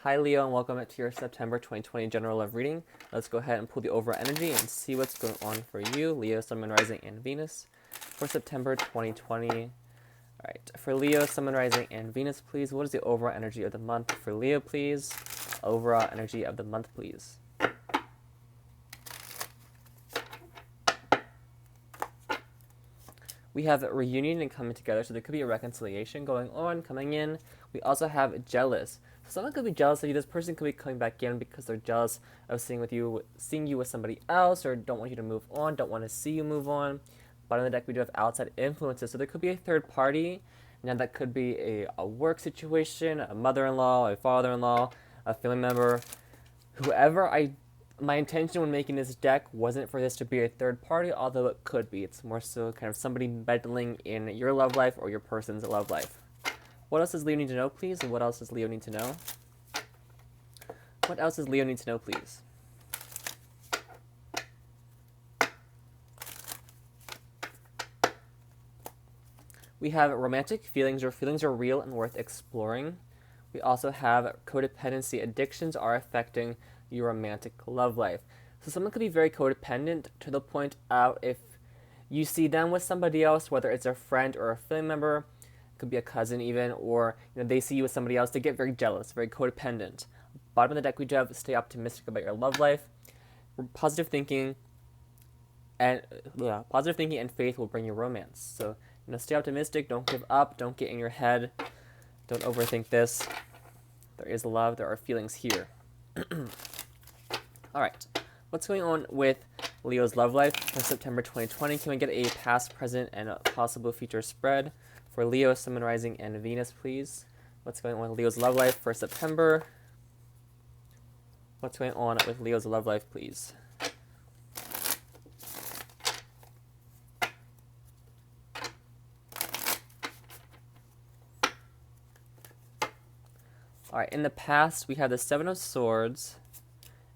Hi Leo, and welcome to your September 2020 General Love Reading. Let's go ahead and pull the overall energy and see what's going on for you, Leo, Sun, Moon, Rising, and Venus for September 2020. Alright, for Leo, Sun, Moon, Rising, and Venus, please, what is the overall energy of the month for Leo, please? Overall energy of the month, please. We have reunion and coming together, so there could be a reconciliation going on, coming in. We also have jealous. So someone could be jealous of you. This person could be coming back in because they're jealous of seeing you with somebody else, or don't want you to move on, don't want to see you move on. Bottom of the deck, we do have outside influences. So there could be a third party. Now that could be a work situation, a mother-in-law, a father-in-law, a family member, whoever. My intention when making this deck wasn't for this to be a third party, although it could be. It's more so kind of somebody meddling in your love life or your person's love life. What else does Leo need to know, please? And what else does Leo need to know? What else does Leo need to know, please? We have romantic feelings. Your feelings are real and worth exploring. We also have codependency. Addictions are affecting your romantic love life. So someone could be very codependent to the point of if you see them with somebody else, whether it's a friend or a family member, it could be a cousin even, or they see you with somebody else, they get very jealous, very codependent. Bottom of the deck, we do have stay optimistic about your love life. Positive thinking and faith will bring you romance. So stay optimistic, don't give up, don't get in your head, don't overthink this. There is love, there are feelings here. Alright, what's going on with Leo's love life for September 2020? Can we get a past, present, and a possible future spread for Leo, Sun, Moon, Rising, and Venus, please? What's going on with Leo's love life for September? What's going on with Leo's love life, please? Alright, in the past, we have the Seven of Swords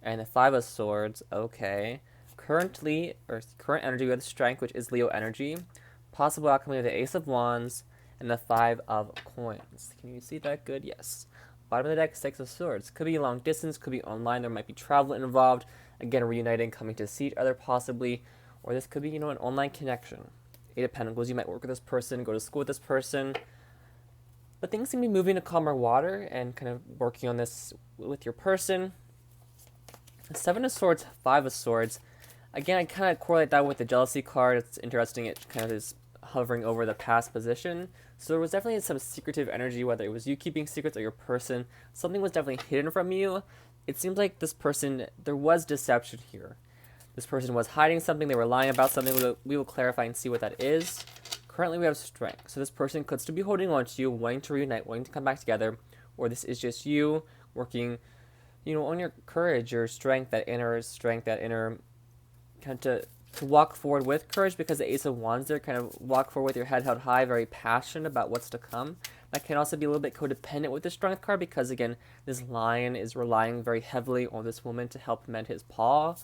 and the Five of Swords. Okay. Current energy, we have the Strength, which is Leo energy. Possible outcome, we have the Ace of Wands and the Five of Coins. Can you see that good? Yes. Bottom of the deck, Six of Swords. Could be long distance, could be online, there might be travel involved. Again, reuniting, coming to see each other possibly. Or this could be, an online connection. Eight of Pentacles, you might work with this person, go to school with this person. But things seem to be moving to calmer water and kind of working on this with your person. Seven of Swords, Five of Swords. Again, I kind of correlate that with the jealousy card. It's interesting. It kind of is hovering over the past position. So there was definitely some secretive energy, whether it was you keeping secrets or your person. Something was definitely hidden from you. It seems like this person, there was deception here. This person was hiding something. They were lying about something. We will clarify and see what that is. Currently, we have Strength. So this person could still be holding on to you, wanting to reunite, wanting to come back together. Or this is just you working on your courage, your strength, that inner kind of to walk forward with courage, because the Ace of Wands there, kind of walk forward with your head held high, very passionate about what's to come. That can also be a little bit codependent with the Strength card, because again, this lion is relying very heavily on this woman to help mend his paw.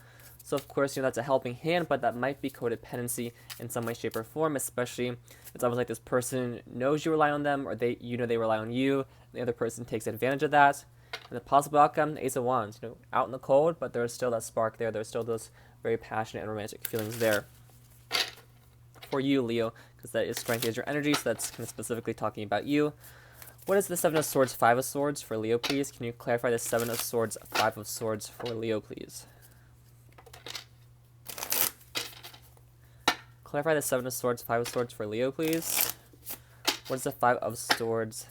So of course, that's a helping hand, but that might be codependency in some way, shape, or form, especially it's almost like this person knows you rely on them, or they rely on you, and the other person takes advantage of that. And the possible outcome, Ace of Wands, out in the cold, but there's still that spark there. There's still those very passionate and romantic feelings there. For you, Leo, because that is Strength is your energy, so that's kind of specifically talking about you. What is the Seven of Swords, Five of Swords for Leo, please? Can you clarify the Seven of Swords, Five of Swords for Leo, please? Clarify the Seven of Swords, Five of Swords for Leo, please. What is the Five of Swords?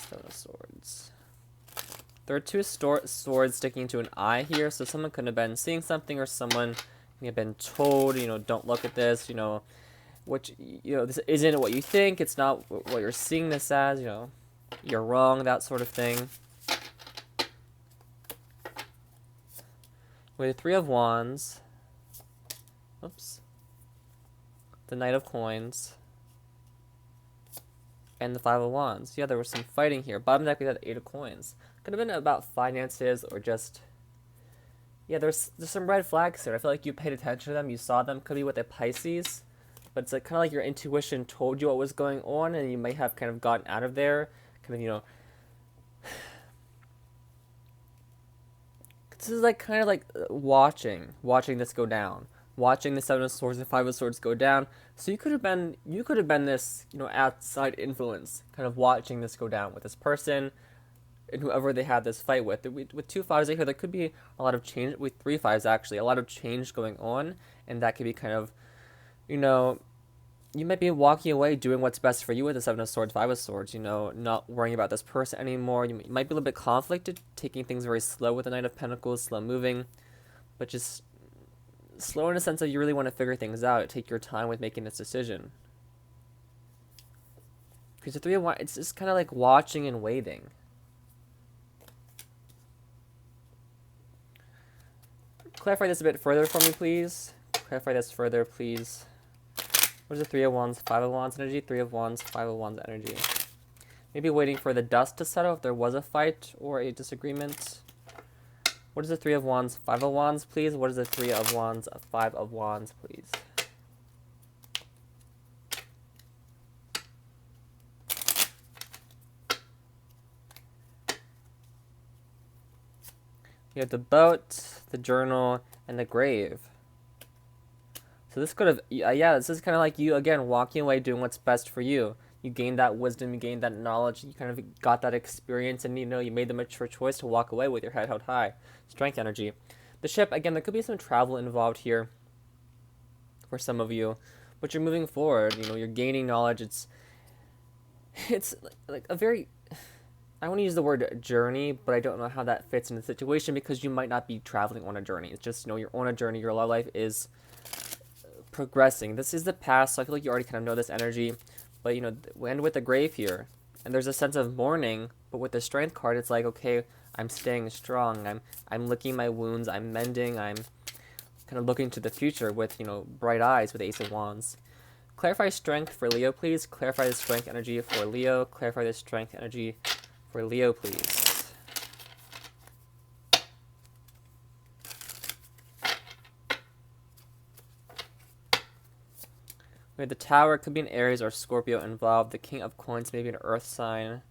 Seven of Swords. There are two swords sticking to an eye here, so someone could have been seeing something, or someone may have been told, don't look at this, this isn't what you think, it's not what you're seeing this as, you're wrong, that sort of thing. With the Three of Wands, the Knight of Coins, and the Five of Wands. Yeah, there was some fighting here. Bottom deck, we had the Eight of Coins. Could have been about finances, or just, there's some red flags here. I feel like you paid attention to them, you saw them. Could be with a Pisces, but it's kind of like your intuition told you what was going on, and you might have kind of gotten out of there, kind of, This is like kind of like watching this go down, watching the Seven of Swords and Five of Swords go down. So you could have been this, outside influence, kind of watching this go down with this person and whoever they had this fight with. With two fives right here, there could be a lot of change. With three fives, actually, a lot of change going on, and that could be kind of, you might be walking away doing what's best for you with the Seven of Swords, Five of Swords, not worrying about this person anymore. You might be a little bit conflicted, taking things very slow with the Knight of Pentacles, slow moving, but just slow in a sense that you really want to figure things out. Take your time with making this decision. Because the Three of Wands, it's just kind of like watching and waiting. Clarify this a bit further for me, please. Clarify this further, please. What is the Three of Wands, Five of Wands energy? Three of Wands, Five of Wands energy. Maybe waiting for the dust to settle if there was a fight or a disagreement. What is the Three of Wands, Five of Wands, please? What is the Three of Wands, Five of Wands, please? You have the boat, the journal, and the grave. So this could have, this is kind of like you, again, walking away, doing what's best for you. You gained that wisdom, you gained that knowledge, you kind of got that experience, and you made the mature choice to walk away with your head held high. Strength energy. The ship, again, there could be some travel involved here for some of you, but you're moving forward, you're gaining knowledge. It's like a very, I want to use the word journey, but I don't know how that fits in the situation because you might not be traveling on a journey. It's just, you're on a journey, your love life is progressing. This is the past, so I feel like you already kind of know this energy, but we end with the grave here, and there's a sense of mourning, but with the strength card, it's like, okay, I'm staying strong, I'm licking my wounds, I'm mending, I'm kind of looking to the future with, bright eyes with the Ace of Wands. Clarify strength for Leo, please. Clarify the strength energy for Leo. Clarify the strength energy for Leo, please. We have the Tower, could be an Aries or Scorpio involved. The King of Coins, maybe an Earth sign.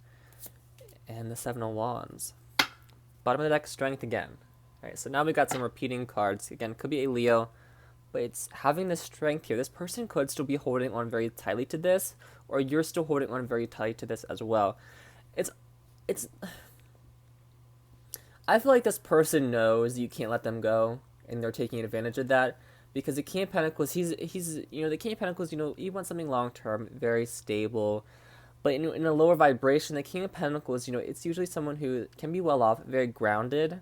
And the Seven of Wands. Bottom of the deck, strength again. Alright, so now we got some repeating cards. Again, could be a Leo, but it's having the strength here. This person could still be holding on very tightly to this, or you're still holding on very tight to this as well. I feel like this person knows you can't let them go, and they're taking advantage of that. Because the King of Pentacles, he's the King of Pentacles, he wants something long-term, very stable. But in a lower vibration, the King of Pentacles, it's usually someone who can be well-off, very grounded,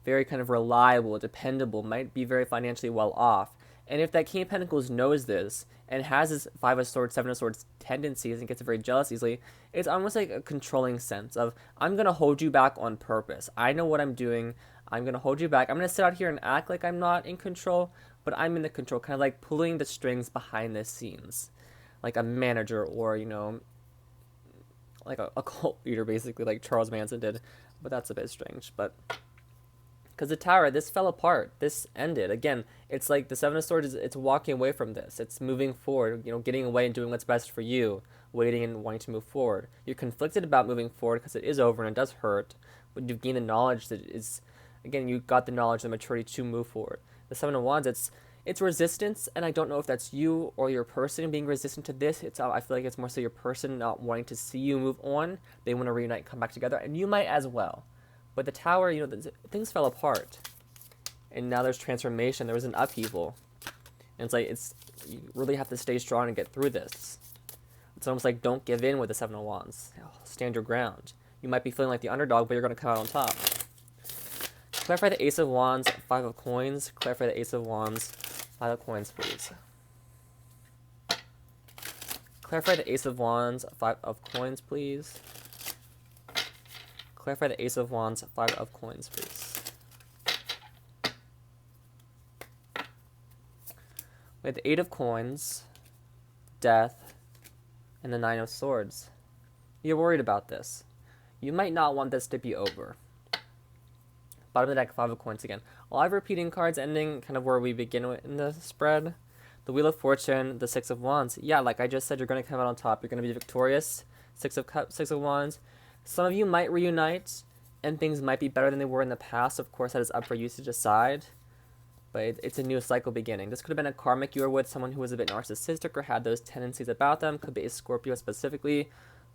very kind of reliable, dependable, might be very financially well-off. And if that King of Pentacles knows this, and has this Five of Swords, Seven of Swords tendencies, and gets very jealous easily, it's almost like a controlling sense of, I'm going to hold you back on purpose. I know what I'm doing. I'm going to hold you back. I'm going to sit out here and act like I'm not in control, but I'm in the control, kind of like pulling the strings behind the scenes, like a manager or, like a cult leader, basically, like Charles Manson did. But that's a bit strange. But because the Tower, this fell apart. This ended. Again, it's like the Seven of Swords, it's walking away from this. It's moving forward, getting away and doing what's best for you, waiting and wanting to move forward. You're conflicted about moving forward because it is over and it does hurt, but you've gained the knowledge that is, again, you got the knowledge and maturity to move forward. The Seven of Wands, it's resistance, and I don't know if that's you or your person being resistant to this. I feel like it's more so your person not wanting to see you move on. They want to reunite and come back together, and you might as well. But the Tower, things fell apart, and now there's transformation. There was an upheaval, and it's like you really have to stay strong and get through this. It's almost like don't give in with the Seven of Wands. Stand your ground. You might be feeling like the underdog, but you're going to come out on top. Clarify the Ace of Wands, Five of Coins. Clarify the Ace of Wands, Five of Coins, please. Clarify the Ace of Wands, Five of Coins, please. Clarify the Ace of Wands, Five of Coins, please. We have the Eight of Coins, Death, and the Nine of Swords. You're worried about this. You might not want this to be over. Bottom of the deck, Five of Coins again. A lot of repeating cards ending kind of where we begin in the spread. The Wheel of Fortune, the Six of Wands. Yeah, like I just said, you're going to come out on top. You're going to be victorious. Six of Cups, Six of Wands. Some of you might reunite, and things might be better than they were in the past. Of course, that is up for you to decide. But it's a new cycle beginning. This could have been a karmic you were with, someone who was a bit narcissistic or had those tendencies about them. Could be a Scorpio specifically.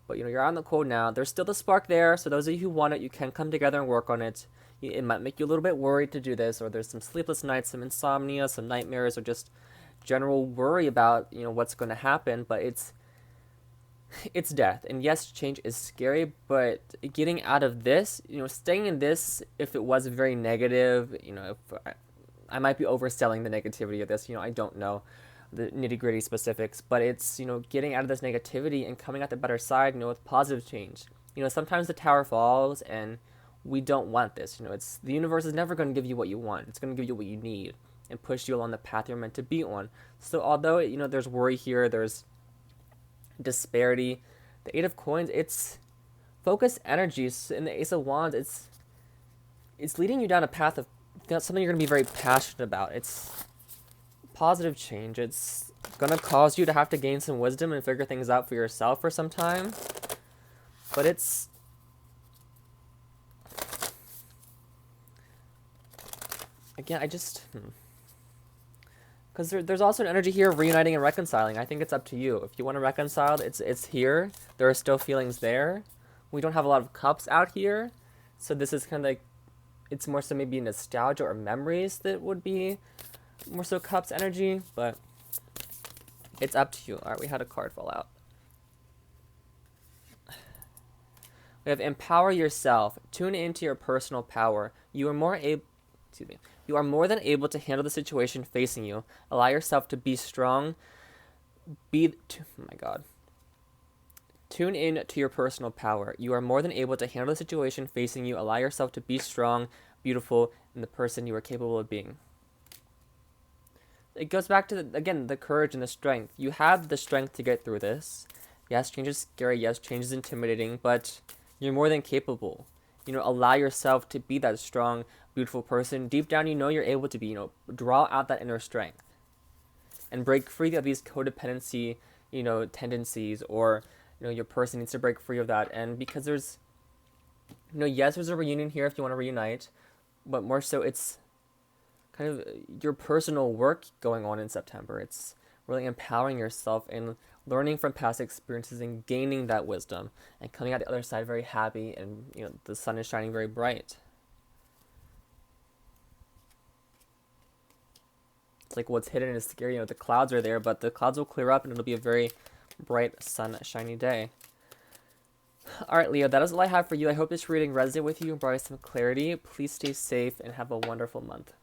But, you're on the cold now. There's still the spark there, so those of you who want it, you can come together and work on it. It might make you a little bit worried to do this, or there's some sleepless nights, some insomnia, some nightmares, or just general worry about, what's going to happen. But it's death. And yes, change is scary, but getting out of this, staying in this, if it was very negative, if I might be overselling the negativity of this, I don't know the nitty-gritty specifics, but it's, getting out of this negativity and coming out the better side, with positive change. Sometimes the tower falls and we don't want this. It's the universe is never going to give you what you want. It's going to give you what you need and push you along the path you're meant to be on. So although, there's worry here, there's disparity, the Eight of Coins, it's focused energies. In the Ace of Wands, it's leading you down a path of something you're going to be very passionate about. It's positive change. It's going to cause you to have to gain some wisdom and figure things out for yourself for some time. But it's... Again, I just... Because there's also an energy here of reuniting and reconciling. I think it's up to you. If you want to reconcile, it's here. There are still feelings there. We don't have a lot of cups out here. So this is kind of like... It's more so maybe nostalgia or memories that would be more so cups energy, but it's up to you. All right, we had a card fall out. We have empower yourself. Tune into your personal power. You are more than able to handle the situation facing you. Allow yourself to be strong. Tune in to your personal power. You are more than able to handle the situation facing you. Allow yourself to be strong, beautiful, and the person you are capable of being. It goes back to, again, the courage and the strength. You have the strength to get through this. Yes, change is scary. Yes, change is intimidating, but you're more than capable. Allow yourself to be that strong, beautiful person. Deep down, you're able to be, draw out that inner strength and break free of these codependency, tendencies, or, your person needs to break free of that. And because there's, yes, there's a reunion here if you want to reunite, but more so it's kind of your personal work going on in September. It's really empowering yourself and learning from past experiences and gaining that wisdom and coming out the other side very happy, and the sun is shining very bright. It's like what's hidden is scary. The clouds are there, but the clouds will clear up and it'll be a very bright, sun shiny day. Alright, Leo, that is all I have for you. I hope this reading resonated with you and brought you some clarity. Please stay safe and have a wonderful month.